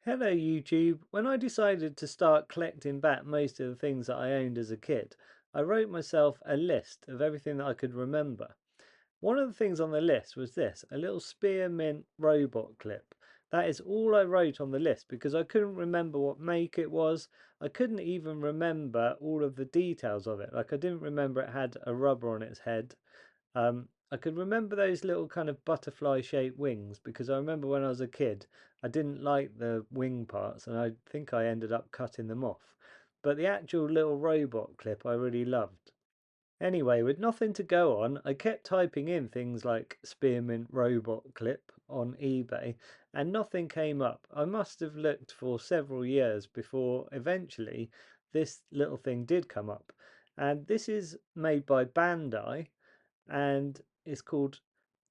Hello YouTube. When I decided to start collecting back most of the things that I owned as a kid, I wrote myself a list of everything that I could remember. One of the things on the list was this, a little spearmint robot clip. That is all I wrote on the list because I couldn't remember what make it was. I couldn't even remember all of the details of it. Like I didn't remember it had a rubber on its head. I could remember those little kind of butterfly shaped wings because I remember when I was a kid, I didn't like the wing parts and I think I ended up cutting them off. But the actual little robot clip I really loved. Anyway, with nothing to go on, I kept typing in things like spearmint robot clip on eBay and nothing came up. I must have looked for several years before eventually this little thing did come up. And this is made by Bandai and it's called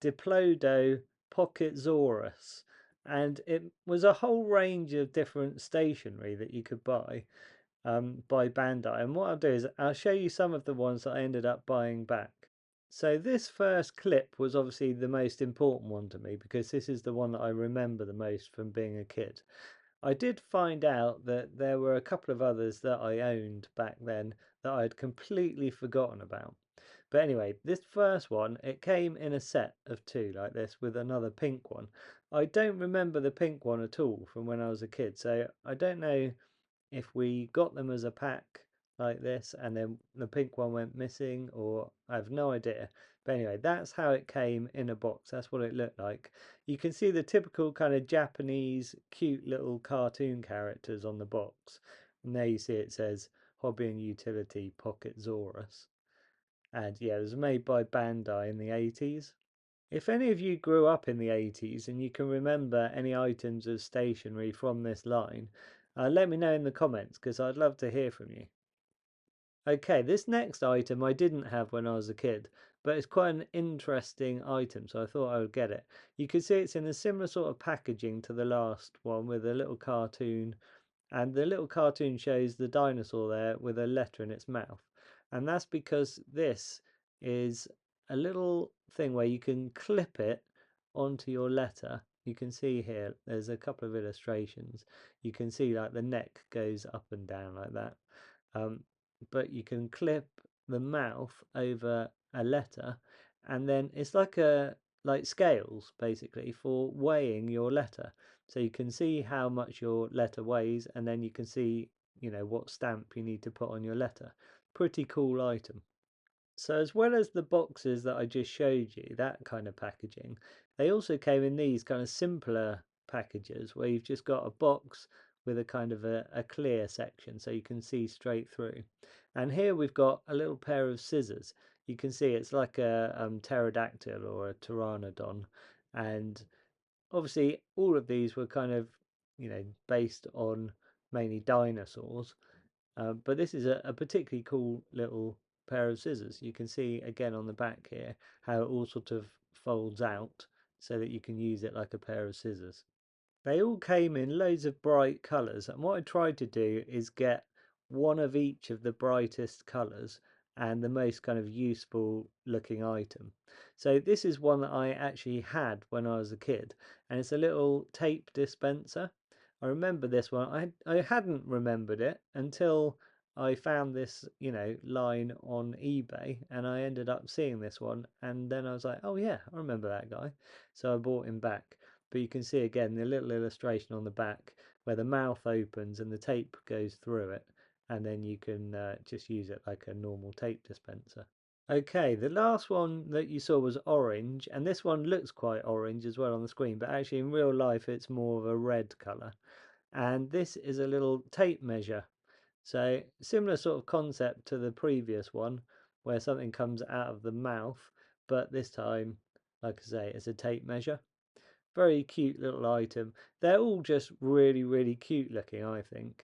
Diplodo POCKETZAURUS. And it was a whole range of different stationery that you could buy by Bandai. And what I'll do is I'll show you some of the ones that I ended up buying back. So this first clip was obviously the most important one to me because this is the one that I remember the most from being a kid. I did find out that there were a couple of others that I owned back then that I had completely forgotten about. But anyway, this first one, it came in a set of two like this with another pink one. I don't remember the pink one at all from when I was a kid, so I don't know if we got them as a pack like this and then the pink one went missing, or I have no idea. But anyway, that's how it came in a box. That's what it looked like. You can see the typical kind of Japanese cute little cartoon characters on the box. And there you see it says Hobby and Utility POCKETZAURUS. And yeah, it was made by Bandai in the 80s. If any of you grew up in the 80s and you can remember any items of stationery from this line, let me know in the comments because I'd love to hear from you. Okay, this next item I didn't have when I was a kid, but it's quite an interesting item, so I thought I would get it. You can see it's in a similar sort of packaging to the last one with a little cartoon, and the little cartoon shows the dinosaur there with a letter in its mouth. And that's because this is a little thing where you can clip it onto your letter. You can see here, there's a couple of illustrations. You can see like the neck goes up and down like that. Um, but you can clip the mouth over a letter and then it's like scales basically for weighing your letter. So you can see how much your letter weighs and then you can see, what stamp you need to put on your letter. Pretty cool item. So as well as the boxes that I just showed you, that kind of packaging, they also came in these kind of simpler packages where you've just got a box with a kind of a clear section so you can see straight through. And here we've got a little pair of scissors. You can see it's like a pterodactyl or a pteranodon. And obviously all of these were kind of, based on mainly dinosaurs. But this is a particularly cool little pair of scissors. You can see again on the back here how it all sort of folds out so that you can use it like a pair of scissors. They all came in loads of bright colours, and what I tried to do is get one of each of the brightest colours and the most kind of useful looking item. So this is one that I actually had when I was a kid, and it's a little tape dispenser. I remember this one. I hadn't remembered it until I found this, line on eBay, and I ended up seeing this one, and then I was like, oh yeah, I remember that guy. So I bought him back. But you can see again the little illustration on the back where the mouth opens and the tape goes through it, and then you can just use it like a normal tape dispenser. Okay, the last one that you saw was orange, and this one looks quite orange as well on the screen, but actually in real life it's more of a red colour. And this is a little tape measure. So similar sort of concept to the previous one where something comes out of the mouth, but this time, like I say, it's a tape measure. Very cute little item. They're all just really, really cute looking, I think.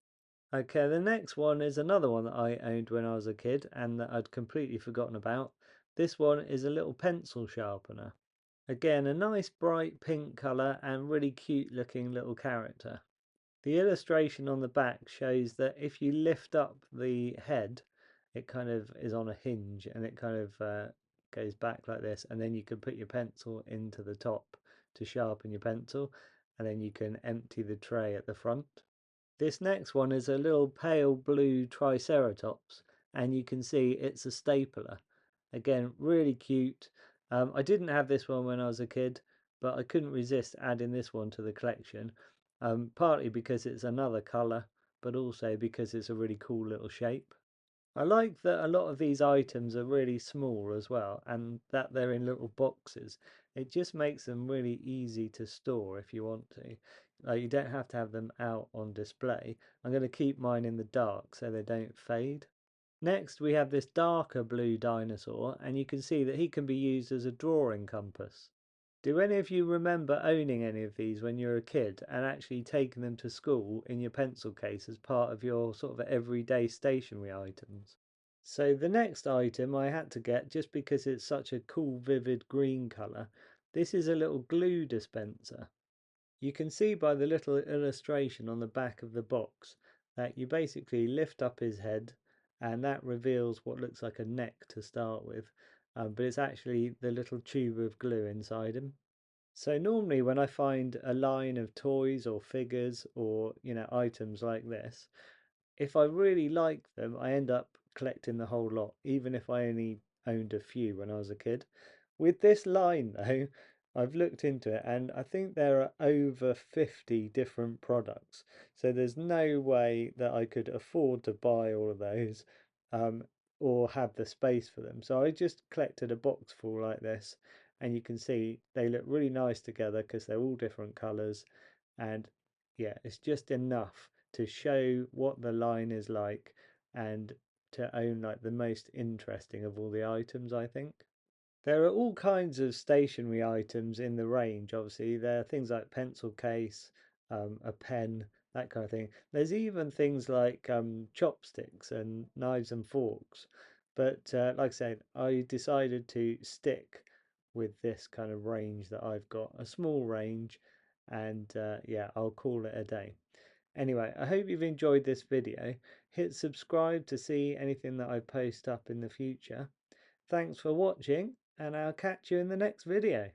Okay, the next one is another one that I owned when I was a kid and that I'd completely forgotten about. This one is a little pencil sharpener. Again, a nice bright pink colour and really cute looking little character. The illustration on the back shows that if you lift up the head, it kind of is on a hinge and it kind of goes back like this, and then you can put your pencil into the top to sharpen your pencil. and then you can empty the tray at the front. This next one is a little pale blue triceratops, and you can see it's a stapler. Again, really cute. I didn't have this one when I was a kid, but I couldn't resist adding this one to the collection, partly because it's another colour, but also because it's a really cool little shape. I like that a lot of these items are really small as well, and that they're in little boxes. It just makes them really easy to store if you want to. You don't have to have them out on display. I'm going to keep mine in the dark so they don't fade. Next we have this darker blue dinosaur, and you can see that he can be used as a drawing compass. Do any of you remember owning any of these when you were a kid and actually taking them to school in your pencil case as part of your sort of everyday stationery items? So the next item I had to get just because it's such a cool vivid green colour. This is a little glue dispenser. You can see by the little illustration on the back of the box that you basically lift up his head and that reveals what looks like a neck to start with, but it's actually the little tube of glue inside him. So normally when I find a line of toys or figures or, items like this, if I really like them, I end up collecting the whole lot, even if I only owned a few when I was a kid. With this line though, I've looked into it and I think there are over 50 different products. So there's no way that I could afford to buy all of those um, or have the space for them. So I just collected a box full like this, and you can see they look really nice together because they're all different colors, and yeah, it's just enough to show what the line is like and to own like the most interesting of all the items, I think. There are all kinds of stationery items in the range, obviously. There are things like pencil case, a pen, that kind of thing. There's even things like chopsticks and knives and forks. But like I said, I decided to stick with this kind of range that I've got, a small range, and yeah, I'll call it a day. Anyway, I hope you've enjoyed this video. Hit subscribe to see anything that I post up in the future. Thanks for watching, and I'll catch you in the next video.